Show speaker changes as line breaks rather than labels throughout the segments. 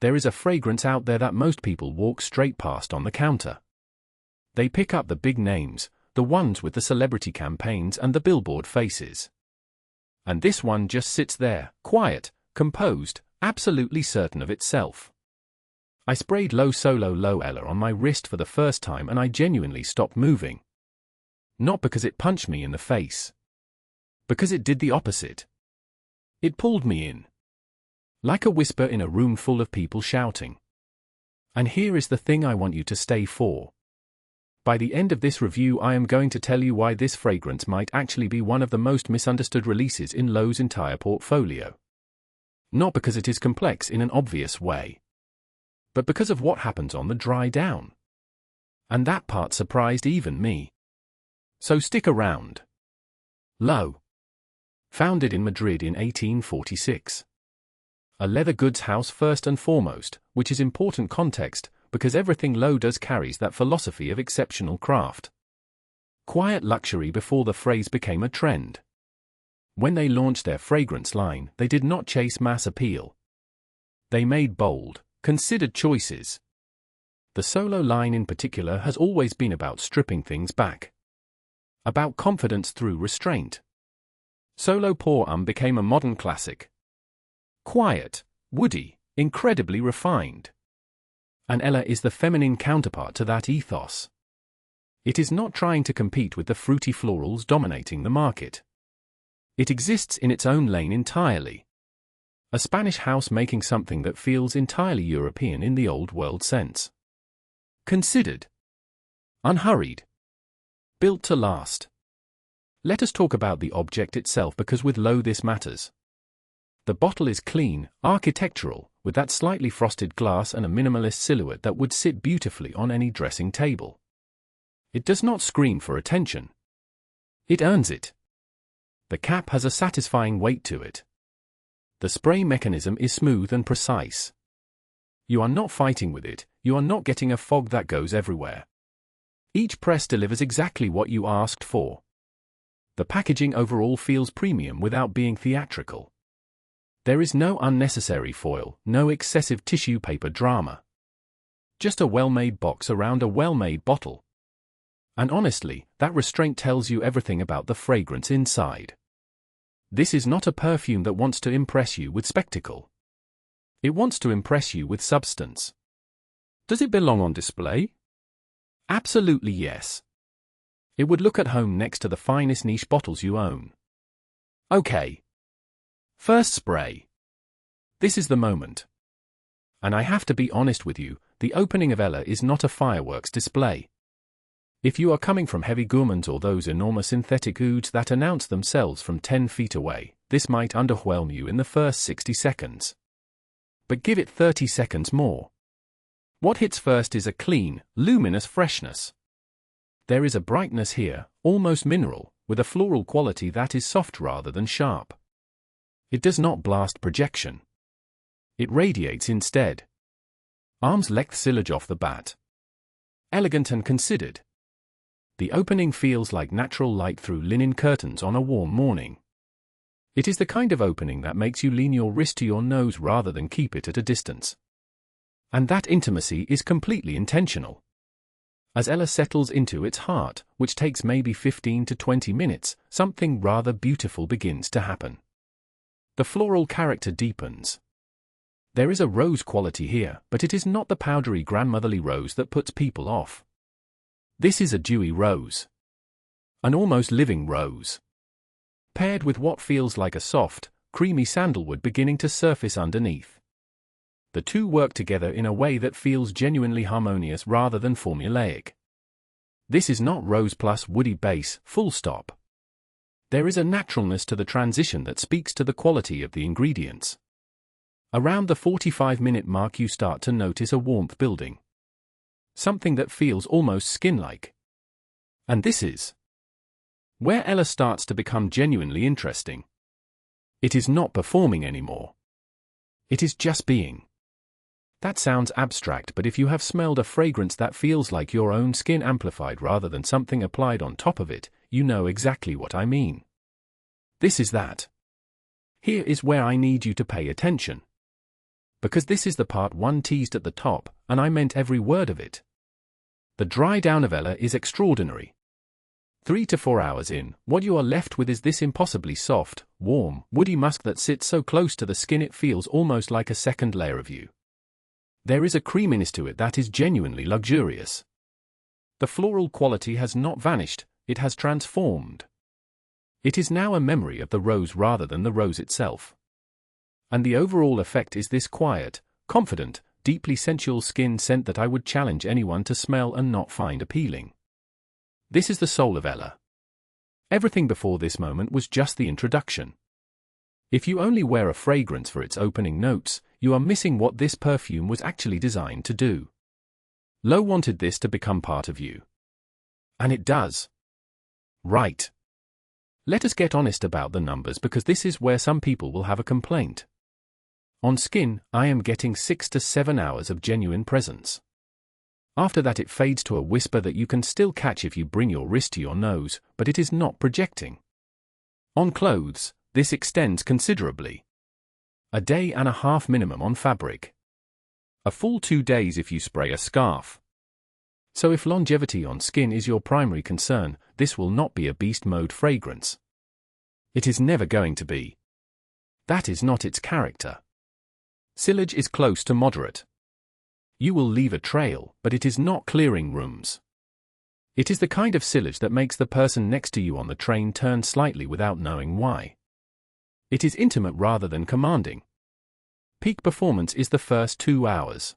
There is a fragrance out there that most people walk straight past on the counter. They pick up the big names, the ones with the celebrity campaigns and the billboard faces. And this one just sits there, quiet, composed, absolutely certain of itself. I sprayed Loewe on my wrist for the first time and I genuinely stopped moving. Not because it punched me in the face. Because it did the opposite. It pulled me in. Like a whisper in a room full of people shouting. And here is the thing I want you to stay for. By the end of this review I am going to tell you why this fragrance might actually be one of the most misunderstood releases in Loewe's entire portfolio. Not because it is complex in an obvious way, but because of what happens on the dry down. And that part surprised even me. So stick around. Loewe. Founded in Madrid in 1846. A leather goods house first and foremost, which is important context, because everything Loewe does carries that philosophy of exceptional craft. Quiet luxury before the phrase became a trend. When they launched their fragrance line, they did not chase mass appeal. They made bold, considered choices. The Solo line in particular has always been about stripping things back. About confidence through restraint. Solo Pour became a modern classic. Quiet, woody, incredibly refined. And Ella is the feminine counterpart to that ethos. It is not trying to compete with the fruity florals dominating the market. It exists in its own lane entirely. A Spanish house making something that feels entirely European in the old world sense. Considered. Unhurried. Built to last. Let us talk about the object itself because with Loewe this matters. The bottle is clean, architectural, with that slightly frosted glass and a minimalist silhouette that would sit beautifully on any dressing table. It does not scream for attention. It earns it. The cap has a satisfying weight to it. The spray mechanism is smooth and precise. You are not fighting with it, you are not getting a fog that goes everywhere. Each press delivers exactly what you asked for. The packaging overall feels premium without being theatrical. There is no unnecessary foil, no excessive tissue paper drama. Just a well-made box around a well-made bottle. And honestly, that restraint tells you everything about the fragrance inside. This is not a perfume that wants to impress you with spectacle. It wants to impress you with substance. Does it belong on display? Absolutely yes. It would look at home next to the finest niche bottles you own. Okay. First spray. This is the moment. And I have to be honest with you, the opening of Ella is not a fireworks display. If you are coming from heavy gourmands or those enormous synthetic ouds that announce themselves from 10 feet away, this might underwhelm you in the first 60 seconds. But give it 30 seconds more. What hits first is a clean, luminous freshness. There is a brightness here, almost mineral, with a floral quality that is soft rather than sharp. It does not blast projection. It radiates instead. Arm's length sillage off the bat. Elegant and considered. The opening feels like natural light through linen curtains on a warm morning. It is the kind of opening that makes you lean your wrist to your nose rather than keep it at a distance. And that intimacy is completely intentional. As Ella settles into its heart, which takes maybe 15 to 20 minutes, something rather beautiful begins to happen. The floral character deepens. There is a rose quality here, but it is not the powdery grandmotherly rose that puts people off. This is a dewy rose. An almost living rose. Paired with what feels like a soft, creamy sandalwood beginning to surface underneath. The two work together in a way that feels genuinely harmonious rather than formulaic. This is not rose plus woody base, full stop. There is a naturalness to the transition that speaks to the quality of the ingredients. Around the 45-minute mark you start to notice a warmth building. Something that feels almost skin-like. And this is where Ella starts to become genuinely interesting. It is not performing anymore. It is just being. That sounds abstract, but if you have smelled a fragrance that feels like your own skin amplified rather than something applied on top of it, you know exactly what I mean. This is that. Here is where I need you to pay attention. Because this is the part one teased at the top, and I meant every word of it. The dry down of Ella is extraordinary. 3 to 4 hours in, what you are left with is this impossibly soft, warm, woody musk that sits so close to the skin it feels almost like a second layer of you. There is a creaminess to it that is genuinely luxurious. The floral quality has not vanished, it has transformed. It is now a memory of the rose rather than the rose itself. And the overall effect is this quiet, confident, deeply sensual skin scent that I would challenge anyone to smell and not find appealing. This is the soul of Ella. Everything before this moment was just the introduction. If you only wear a fragrance for its opening notes, you are missing what this perfume was actually designed to do. Loewe wanted this to become part of you. And it does. Right. Let us get honest about the numbers because this is where some people will have a complaint. On skin, I am getting 6 to 7 hours of genuine presence. After that it fades to a whisper that you can still catch if you bring your wrist to your nose, but it is not projecting. On clothes, this extends considerably. A day and a half minimum on fabric. A full 2 days if you spray a scarf. So if longevity on skin is your primary concern, this will not be a beast mode fragrance. It is never going to be. That is not its character. Sillage is close to moderate. You will leave a trail, but it is not clearing rooms. It is the kind of sillage that makes the person next to you on the train turn slightly without knowing why. It is intimate rather than commanding. Peak performance is the first 2 hours.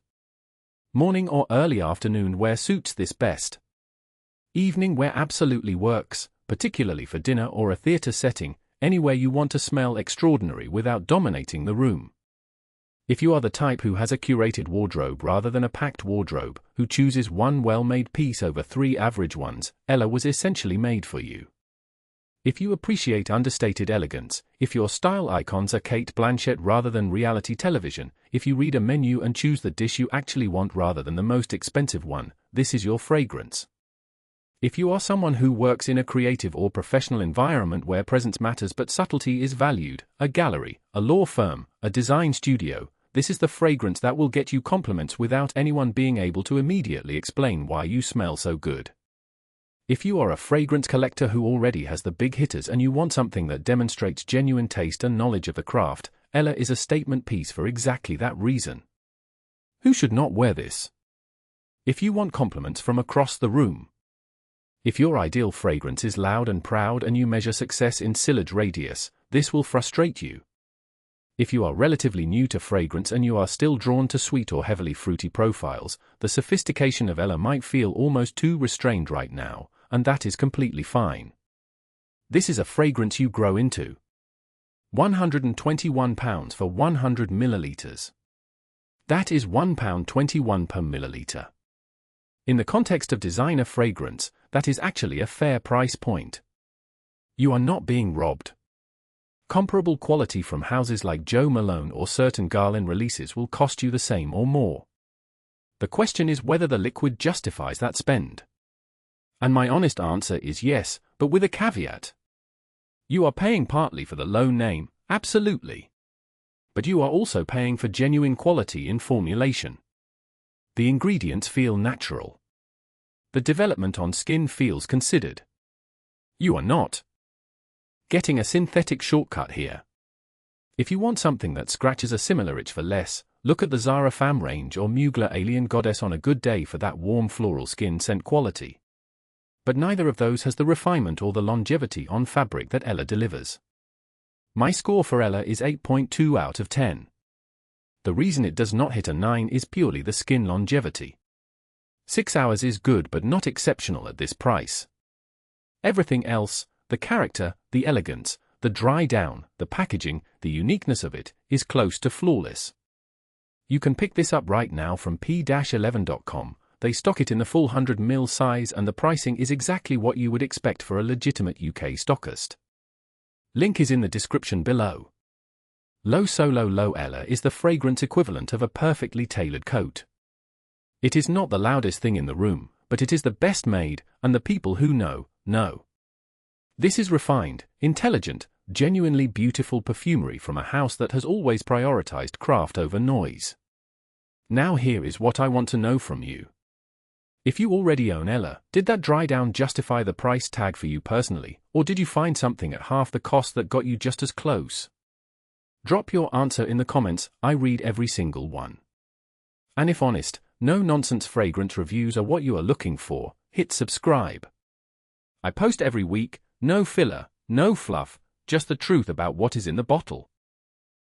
Morning or early afternoon wear suits this best. Evening wear absolutely works, particularly for dinner or a theatre setting, anywhere you want to smell extraordinary without dominating the room. If you are the type who has a curated wardrobe rather than a packed wardrobe, who chooses one well-made piece over 3 average ones, Ella was essentially made for you. If you appreciate understated elegance, if your style icons are Kate Blanchett rather than reality television, if you read a menu and choose the dish you actually want rather than the most expensive one, this is your fragrance. If you are someone who works in a creative or professional environment where presence matters but subtlety is valued, a gallery, a law firm, a design studio, this is the fragrance that will get you compliments without anyone being able to immediately explain why you smell so good. If you are a fragrance collector who already has the big hitters and you want something that demonstrates genuine taste and knowledge of the craft, Ella is a statement piece for exactly that reason. Who should not wear this? If you want compliments from across the room. If your ideal fragrance is loud and proud and you measure success in sillage radius, this will frustrate you. If you are relatively new to fragrance and you are still drawn to sweet or heavily fruity profiles, the sophistication of Ella might feel almost too restrained right now, and that is completely fine. This is a fragrance you grow into. £121 for 100 millilitres. That is £1.21 per milliliter. In the context of designer fragrance, that is actually a fair price point. You are not being robbed. Comparable quality from houses like Jo Malone or certain Garland releases will cost you the same or more. The question is whether the liquid justifies that spend. And my honest answer is yes, but with a caveat. You are paying partly for the low name, absolutely. But you are also paying for genuine quality in formulation. The ingredients feel natural. The development on skin feels considered. You are not getting a synthetic shortcut here. If you want something that scratches a similar itch for less, look at the Zara Femme range or Mugler Alien Goddess on a good day for that warm floral skin scent quality. But neither of those has the refinement or the longevity on fabric that Ella delivers. My score for Ella is 8.2 out of 10. The reason it does not hit a 9 is purely the skin longevity. 6 hours is good but not exceptional at this price. Everything else, the character, the elegance, the dry down, the packaging, the uniqueness of it, is close to flawless. You can pick this up right now from p-11.com, they stock it in the full 100ml size and the pricing is exactly what you would expect for a legitimate UK stockist. Link is in the description below. Loewe Solo Loewe Ella is the fragrance equivalent of a perfectly tailored coat. It is not the loudest thing in the room, but it is the best made, and the people who know, know. This is refined, intelligent, genuinely beautiful perfumery from a house that has always prioritized craft over noise. Now here is what I want to know from you. If you already own Ella, did that dry down justify the price tag for you personally, or did you find something at half the cost that got you just as close? Drop your answer in the comments, I read every single one. And if honest, no-nonsense fragrance reviews are what you are looking for, hit subscribe. I post every week, no filler, no fluff, just the truth about what is in the bottle.